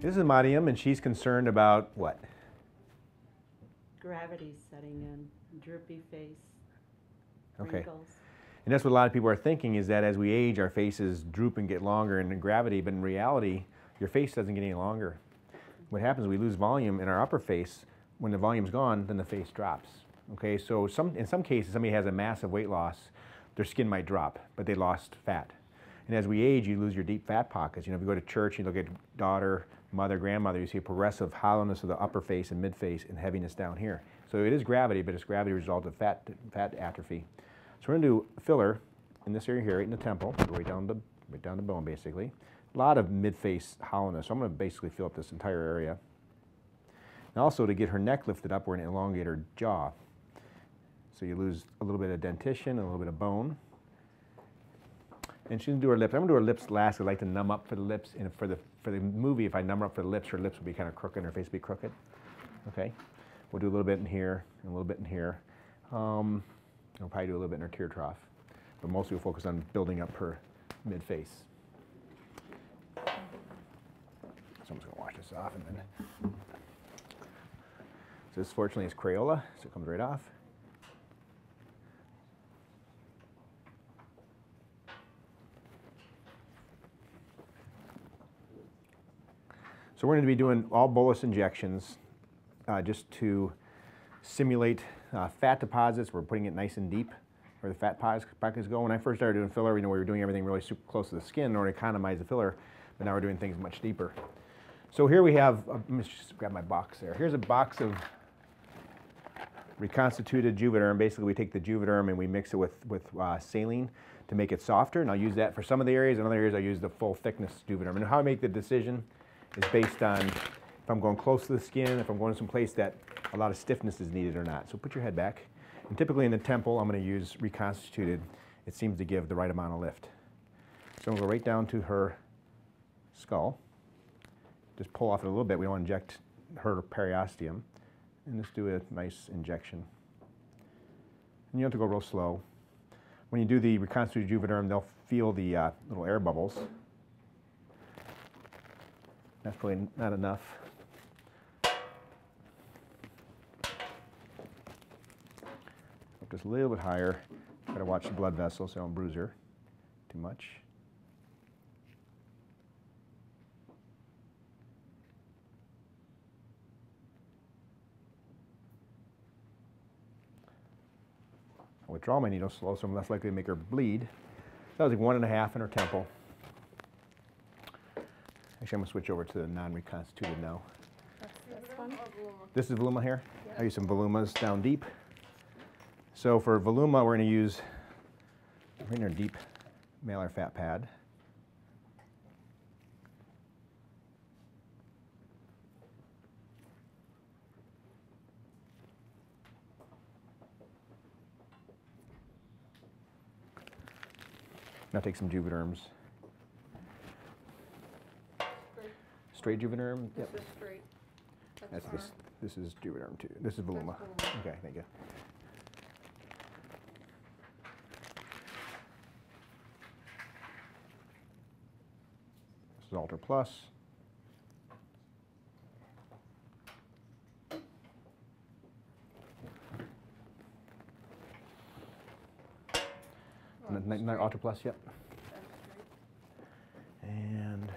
This is Mariam, and she's concerned about what? Gravity's setting in, droopy face, Okay. wrinkles. And that's what a lot of people are thinking, is that as we age, our faces droop and get longer in gravity, but in reality, your face doesn't get any longer. What happens is we lose volume in our upper face. When the volume's gone, then the face drops. Okay, so in some cases, somebody has a massive weight loss, their skin might drop, but they lost fat. And as we age, you lose your deep fat pockets. You know, if you go to church, you look at daughter, mother, grandmother, you see a progressive hollowness of the upper face and mid face and heaviness down here. So it is gravity, but it's gravity result of fat atrophy. So we're going to do filler in this area here, right in the temple, right down the bone, basically. A lot of mid-face hollowness. So I'm going to basically fill up this entire area. And also to get her neck lifted up, we're going to elongate her jaw. So you lose a little bit of dentition, a little bit of bone. And she's going to do her lips. I'm going to do her lips last. I like to numb up for the lips. And for the movie, if I numb up for the lips, her lips will be kind of crooked and her face will be crooked. Okay? We'll do a little bit in here and a little bit in here. We'll probably do a little bit in her tear trough. But mostly we'll focus on building up her mid-face. So I'm just going to wash this off and then. So this fortunately is Crayola, so it comes right off. So we're going to be doing all bolus injections just to simulate fat deposits. We're putting it nice and deep where the fat pockets go. When I first started doing filler, we were doing everything really super close to the skin in order to economize the filler, but now we're doing things much deeper. So here we have, let me just grab my box there. Here's a box of reconstituted Juvederm. Basically, we take the Juvederm and we mix it with saline to make it softer, and I'll use that for some of the areas. In other areas, I use the full thickness Juvederm. And how I make the decision is based on if I'm going close to the skin, if I'm going to some place that a lot of stiffness is needed or not. So put your head back. And typically in the temple, I'm going to use reconstituted. It seems to give the right amount of lift. So I'm going to go right down to her skull. Just pull off it a little bit. We don't inject her periosteum. And just do a nice injection. And you have to go real slow. When you do the reconstituted Juvederm, they'll feel the little air bubbles. That's probably not enough. Up just a little bit higher. Try to watch the blood vessels so I don't bruise her too much. I withdraw my needle slow, so I'm less likely to make her bleed. That was like 1.5 in her temple. Actually, I'm going to switch over to the non-reconstituted now. This one? This is Voluma here. I use some Volumas down deep. So for Voluma, we're going to use right in our deep malar fat pad. Now take some Juvederms. Straight Juvederm? This Yep. is straight. That's this is Juvederm too. This is Voluma. Okay, thank you. This is Alter Plus. Not Alter Plus, yep. And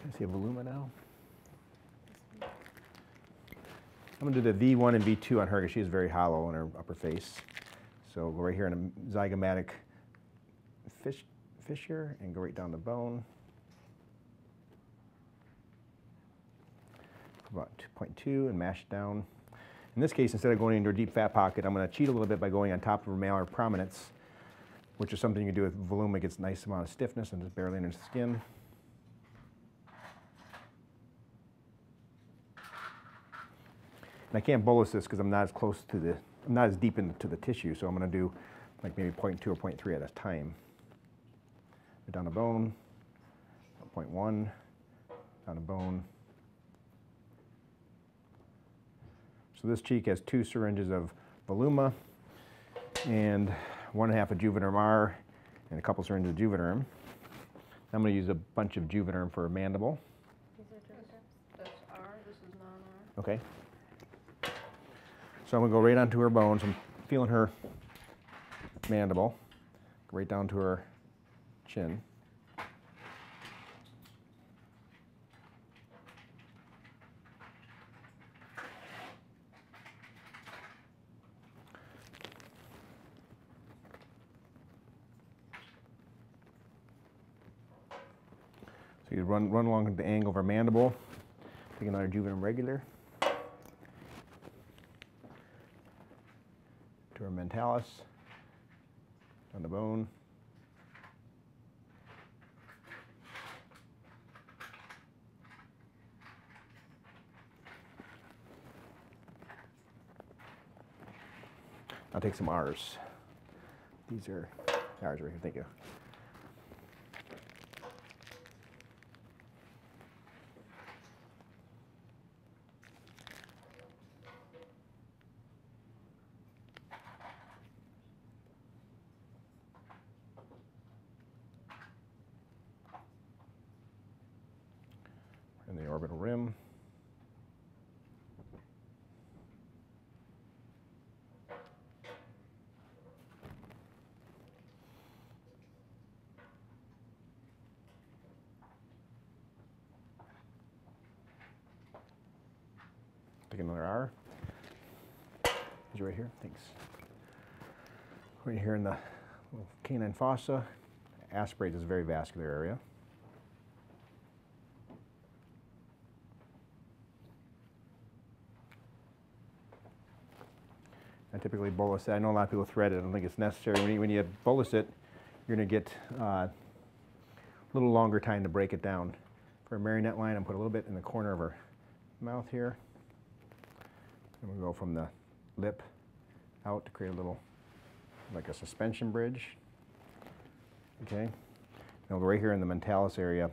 can I see a Voluma now? I'm going to do the V1 and V2 on her because she is very hollow in her upper face. So go right here in a zygomatic fissure and go right down the bone. About 2.2 and mash it down. In this case, instead of going into a deep fat pocket, I'm going to cheat a little bit by going on top of her malar prominence, which is something you can do with Voluma. It gets a nice amount of stiffness and just barely under the skin. And I can't bolus this because I'm not as close to the, I'm not as deep into the tissue, so I'm going to do like maybe 0.2 or 0.3 at a time. Down the bone, 0.1, down the bone, So this cheek has 2 syringes of Voluma and 1.5 of Juvederm R and a couple syringes of Juvederm. I'm going to use a bunch of Juvederm for mandible. These are drip tips? That's R, this is non-R. Okay. So I'm going to go right onto her bones. I'm feeling her mandible, right down to her chin. So you run along the angle of her mandible. Take another Juvederm regular. To her mentalis, on the bone. I'll take some R's. These are R's right here, thank you. And the orbital rim. Take another R. Is right here? Thanks. Right here in the little canine fossa. Aspirate is a very vascular area. I typically bolus it. I know a lot of people thread it. I don't think it's necessary. When you bolus it, you're going to get a little longer time to break it down. For a marionette line, I'm put a little bit in the corner of her mouth here. And we'll go from the lip out to create a little, like a suspension bridge. Okay. Now right here in the mentalis area,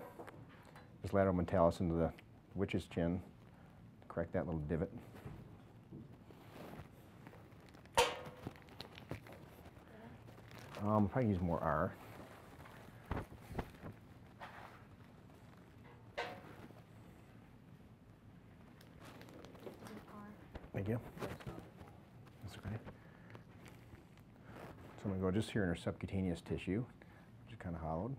this lateral mentalis into the witch's chin. Correct that little divot. Probably use more R. Thank you. That's okay. So I'm going to go just here in her subcutaneous tissue, which is kind of hollowed.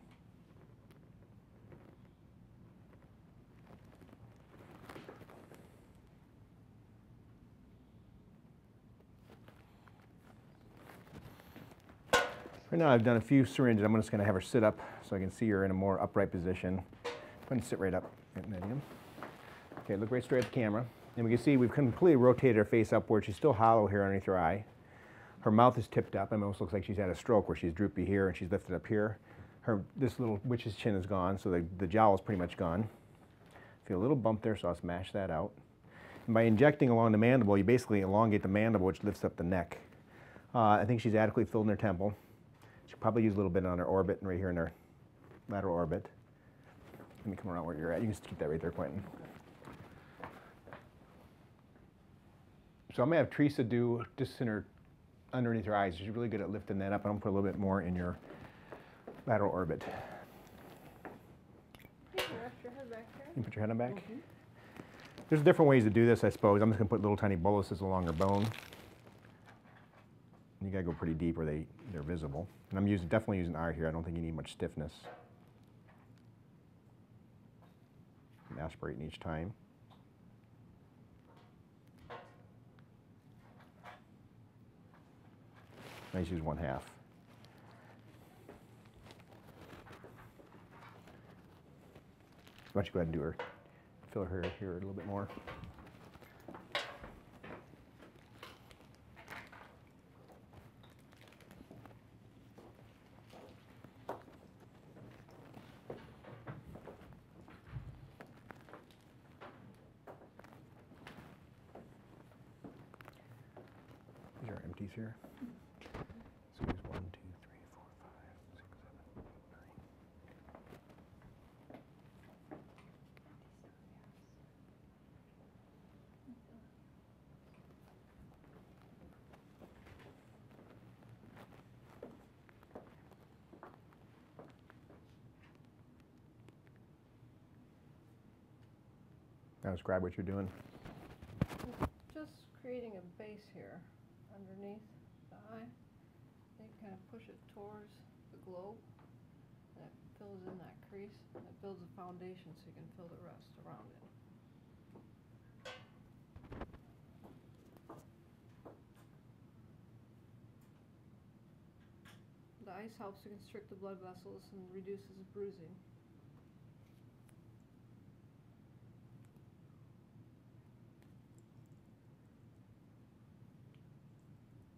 Right now I've done a few syringes. I'm just going to have her sit up so I can see her in a more upright position. I'm going to sit right up. Okay, look right straight at the camera. And we can see we've completely rotated her face upward. She's still hollow here underneath her eye. Her mouth is tipped up. It almost looks like she's had a stroke where she's droopy here and she's lifted up here. This little witch's chin is gone, so the jowl is pretty much gone. Feel a little bump there, so I'll smash that out. And by injecting along the mandible, you basically elongate the mandible, which lifts up the neck. I think she's adequately filled in her temple. She'll probably use a little bit on her orbit and right here in her lateral orbit. Let me come around where you're at. You can just keep that right there, Quentin. So I'm going to have Teresa do just in her, underneath her eyes. She's really good at lifting that up. I'm going to put a little bit more in your lateral orbit. You can rest your head back here. You can put your head on back. There's different ways to do this, I suppose. I'm just going to put little tiny boluses along her bone. You got to go pretty deep where they're visible. And I'm definitely using R here. I don't think you need much stiffness. I'm aspirating each time. I just use 1/2. Why don't you go ahead and do her, fill her here a little bit more. These are empties here. So here's 1, 2, 3, 4, 5, 6, 7, 9. Now describe what you're doing. Just creating a base here underneath the eye. Then you kind of push it towards the globe, and it fills in that crease, and it builds a foundation so you can fill the rest around it. The ice helps to constrict the blood vessels and reduces bruising.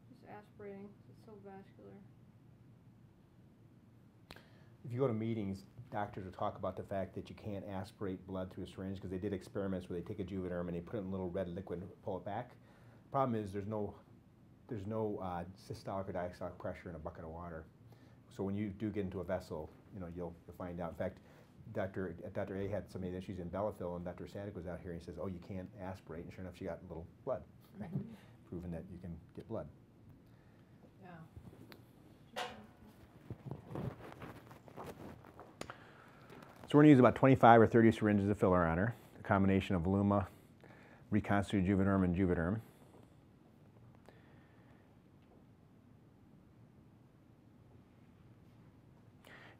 Just aspirating, 'cause it's so vascular. If you go to meetings, doctors will talk about the fact that you can't aspirate blood through a syringe because they did experiments where they take a Juvederm and they put it in a little red liquid and pull it back. Problem is there's no systolic or diastolic pressure in a bucket of water. So when you do get into a vessel, you know, you'll find out. In fact, Dr. A had some issues in Bellafill, and Dr. Sadik was out here and he says, "Oh, you can't aspirate," and sure enough, she got a little blood, right? Proving that you can get blood. Yeah. So we're going to use about 25 or 30 syringes of filler on her, a combination of Voluma, reconstituted Juvederm, and Juvederm.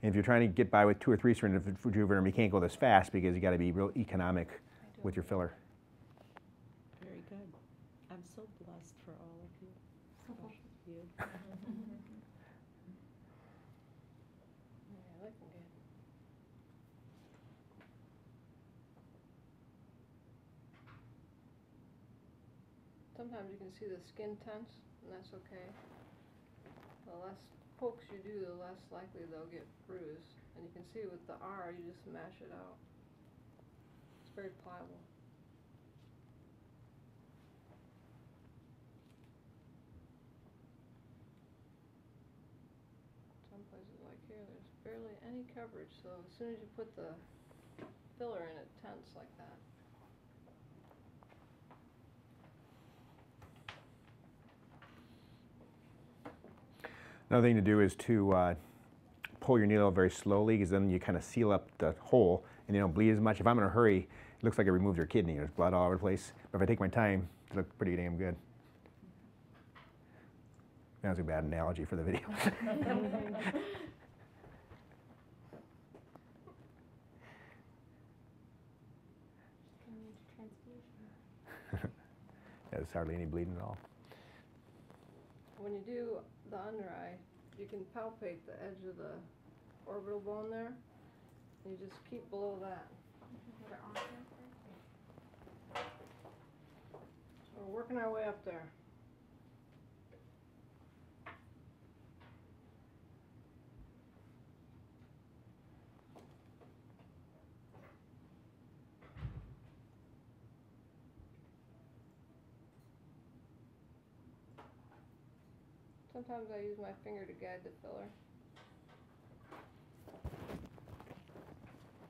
And if you're trying to get by with 2 or 3 syringes for Juvederm, you can't go this fast because you got to be real economic with your filler. Very good. I'm so blessed for all of you, especially you. Yeah, looking good. Sometimes you can see the skin tense, and that's okay. The less pokes you do, the less likely they'll get bruised. And you can see with the R, you just mash it out. It's very pliable. Some places like here, there's barely any coverage, so as soon as you put the filler in, it tense like that. Another thing to do is to pull your needle very slowly because then you kind of seal up the hole and you don't bleed as much. If I'm in a hurry, it looks like I removed your kidney. There's blood all over the place. But if I take my time, it looks pretty damn good. That was a bad analogy for the video. Yeah, there's hardly any bleeding at all. When you do the under eye, you can palpate the edge of the orbital bone there, and you just keep below that. So we're working our way up there. Sometimes I use my finger to guide the filler.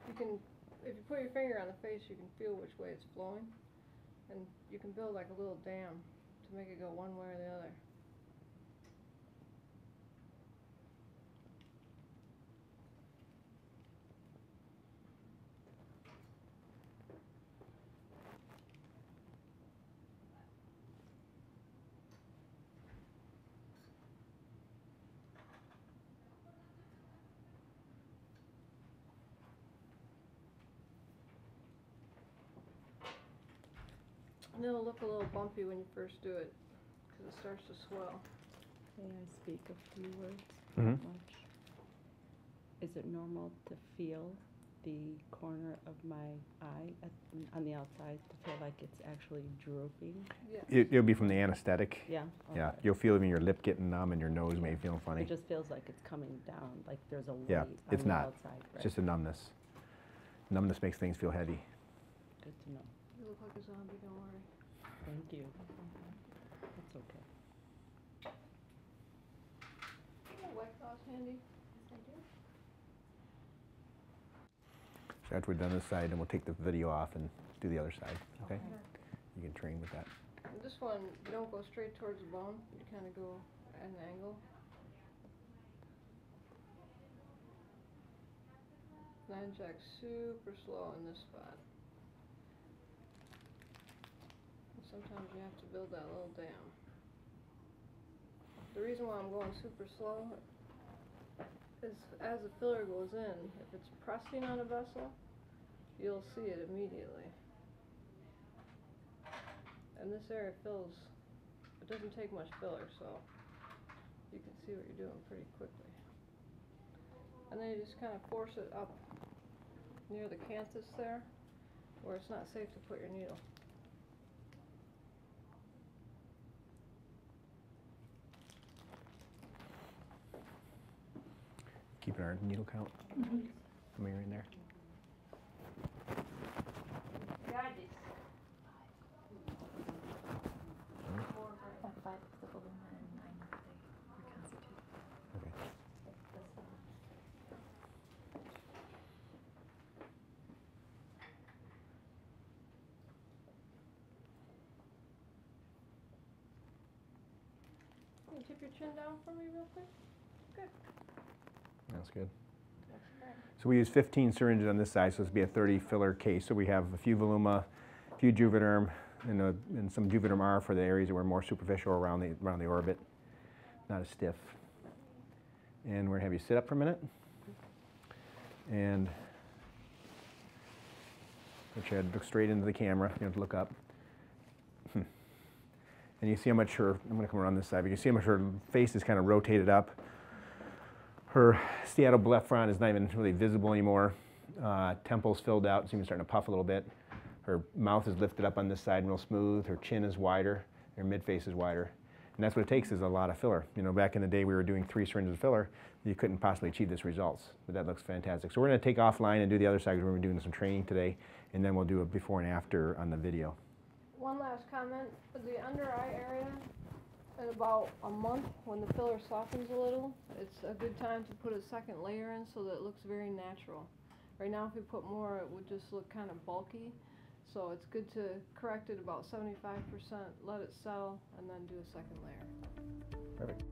You can, if you put your finger on the face, you can feel which way it's flowing, and you can build like a little dam to make it go one way or the other. And it'll look a little bumpy when you first do it, because it starts to swell. May I speak a few words? Mhm. Much. Is it normal to feel the corner of my eye on the outside to feel like it's actually drooping? Yes. It'll be from the anesthetic. Yeah. Yeah, okay. you'll feel even your lip getting numb and your nose may feel funny. It just feels like it's coming down, like there's a weight Yeah, on it's the not. outside. It's just a numbness. Numbness makes things feel heavy. Good to know. You look like a zombie, don't worry. Thank you. That's okay. You got white cloth handy? Yes, I do. So after we're done this side, then we'll take the video off and do the other side, okay? You can train with that. And this one, you don't go straight towards the bone, you kind of go at an angle. And I inject super slow in this spot. sometimes you have to build that little dam. The reason why I'm going super slow is as the filler goes in, if it's pressing on a vessel, you'll see it immediately. And this area fills, it doesn't take much filler, so you can see what you're doing pretty quickly. And then you just kind of force it up near the canthus there, where it's not safe to put your needle. Keeping our needle count. Coming right in there. Can you tip your chin down for me real quick? Good. That's good. That's great. So we use 15 syringes on this side, so this would be a 30 filler case. So we have a few Voluma, a few Juvederm, and some Juvederm R for the areas that were more superficial around the orbit, not as stiff. And we're gonna have you sit up for a minute, and put your head look straight into the camera. You have to look up. And you see how much her, I'm gonna come around this side, but you see how much her face is kind of rotated up. Her steatoblephron is not even really visible anymore. Temple's filled out, it's even starting to puff a little bit. Her mouth is lifted up on this side real smooth. Her chin is wider. Her midface is wider. And that's what it takes, is a lot of filler. You know, back in the day we were doing 3 syringes of filler, you couldn't possibly achieve this results. But that looks fantastic. So we're gonna take offline and do the other side, because we're gonna be doing some training today, and then we'll do a before and after on the video. One last comment, the under eye area, in about a month, when the filler softens a little, it's a good time to put a second layer in so that it looks very natural. Right now if we put more, it would just look kind of bulky, so it's good to correct it about 75%, let it settle, and then do a second layer. Perfect.